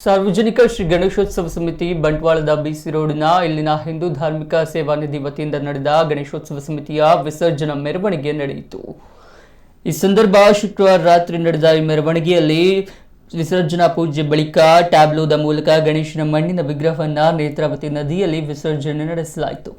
ಸಾರ್ವಜನಿಕ ಶ್ರೀ ಗಣೇಶೋತ್ಸವ ಸಮಿತಿ ಬಂಟ್ವಾಳದ ಬಿಸಿ ರೋಡ್ನ ಇಲ್ಲಿನ ಹಿಂದೂ ಧಾರ್ಮಿಕ ಸೇವಾ ನಿಧಿ ವತಿಯಿಂದ ನಡೆದ ಗಣೇಶೋತ್ಸವ ಸಮಿತಿಯ ವಿಸರ್ಜನಾ ಮೆರವಣಿಗೆ ನಡೆಯಿತು। ಈ ಸಂದರ್ಭ ಶುಕ್ರವಾರ ರಾತ್ರಿ ನಡೆದ ಈ ಮೆರವಣಿಗೆಯಲ್ಲಿ ವಿಸರ್ಜನಾ ಪೂಜೆ ಬಳಿಕ ಟ್ಯಾಬ್ಲೋದ ಮೂಲಕ ಗಣೇಶನ ಮಣ್ಣಿನ ವಿಗ್ರಹವನ್ನು ನೇತ್ರಾವತಿ ನದಿಯಲ್ಲಿ ವಿಸರ್ಜನೆ ನಡೆಸಲಾಯಿತು।